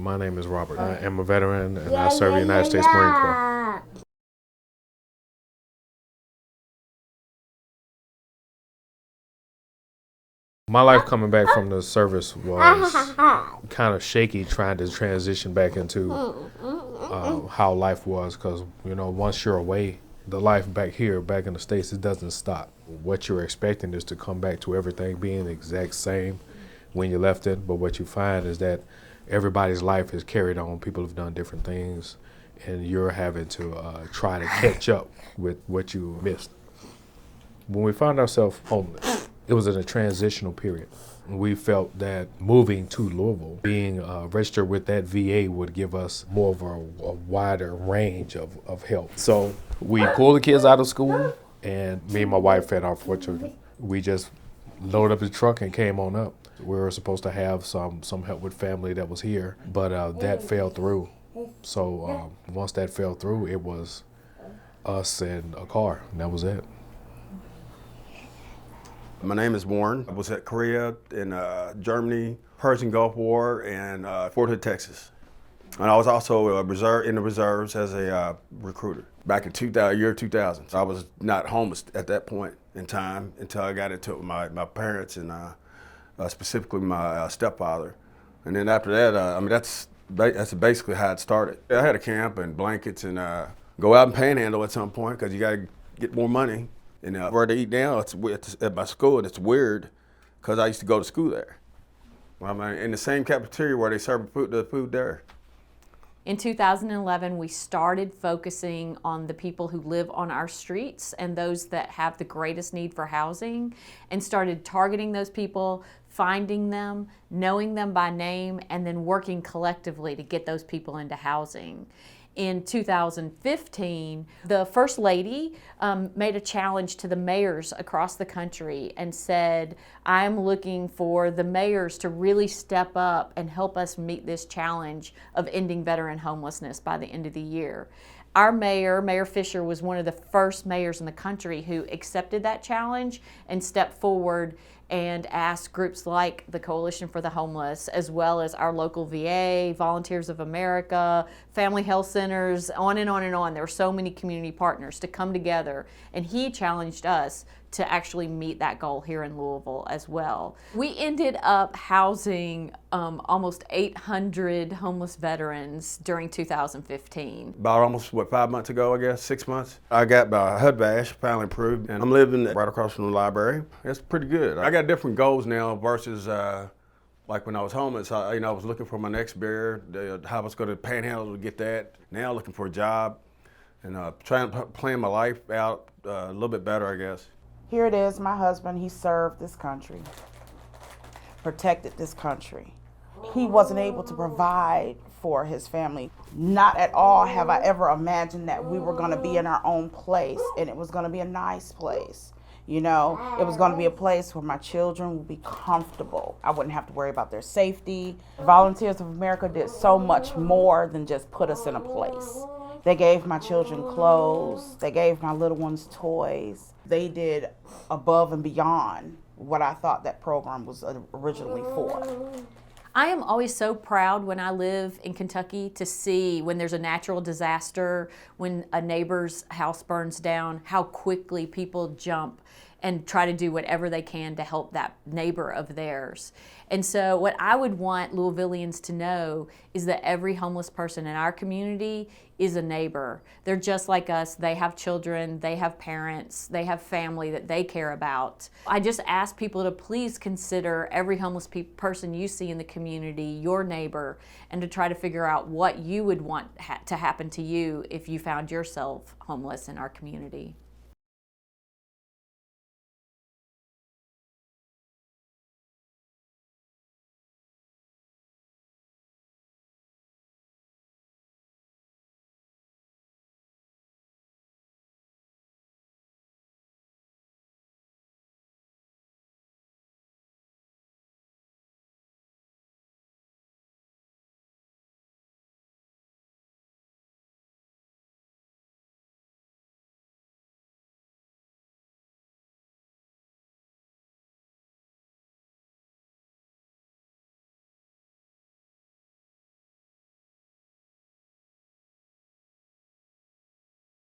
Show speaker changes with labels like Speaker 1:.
Speaker 1: My name is Robert. I am a veteran and I serve the United States Marine Corps. My life coming back from the service was kind of shaky, trying to transition back into how life was, because once you're away, the life back here, back in the States, it doesn't stop. What you're expecting is to come back to everything being the exact same when you left it, but what you find is that everybody's life is carried on. People have done different things, and you're having to try to catch up with what you missed. When we found ourselves homeless, it was in a transitional period. We felt that moving to Louisville, being registered with that VA would give us more of a wider range of help. So we pulled the kids out of school, and me and my wife had our 4 children. We just loaded up the truck and came on up. We were supposed to have some help with family that was here, but that fell through. So once that fell through, it was us and a car, and that was it.
Speaker 2: My name is Warren. I was at Korea, in Germany, Persian Gulf War, and Fort Hood, Texas. And I was also in the reserves as a recruiter back in year 2000. So I was not homeless at that point in time until I got into it with my parents and specifically my stepfather. And then after that, that's basically how it started. I had a camp and blankets and go out and panhandle at some point because you got to get more money. And where to eat now, it's at my school, and it's weird because I used to go to school there. Well, I'm in the same cafeteria where they serve the food there.
Speaker 3: In 2011, we started focusing on the people who live on our streets and those that have the greatest need for housing, and started targeting those people, finding them, knowing them by name, and then working collectively to get those people into housing. In 2015, the First Lady made a challenge to the mayors across the country and said, I'm looking for the mayors to really step up and help us meet this challenge of ending veteran homelessness by the end of the year. Our mayor, Mayor Fisher, was one of the first mayors in the country who accepted that challenge and stepped forward and asked groups like the Coalition for the Homeless, as well as our local VA, Volunteers of America, family health centers, on and on and on. There were so many community partners to come together, and he challenged us to actually meet that goal here in Louisville as well. We ended up housing almost 800 homeless veterans during 2015.
Speaker 2: About almost, 5 months ago, I guess, 6 months. I got my HUD badge, finally approved, and I'm living right across from the library. It's pretty good. I got different goals now versus like when I was homeless. I was looking for my next beer, how I was going to panhandle to get that. Now looking for a job and trying to plan my life out a little bit better, I guess.
Speaker 4: Here it is, my husband, he served this country, protected this country. He wasn't able to provide for his family. Not at all have I ever imagined that we were gonna be in our own place and it was gonna be a nice place. It was gonna be a place where my children would be comfortable. I wouldn't have to worry about their safety. Volunteers of America did so much more than just put us in a place. They gave my children clothes, they gave my little ones toys. They did above and beyond what I thought that program was originally for.
Speaker 3: I am always so proud when I live in Kentucky to see when there's a natural disaster, when a neighbor's house burns down, how quickly people jump and try to do whatever they can to help that neighbor of theirs. And so what I would want Louisvillians to know is that every homeless person in our community is a neighbor. They're just like us. They have children, they have parents, they have family that they care about. I just ask people to please consider every homeless person you see in the community your neighbor, and to try to figure out what you would want to happen to you if you found yourself homeless in our community.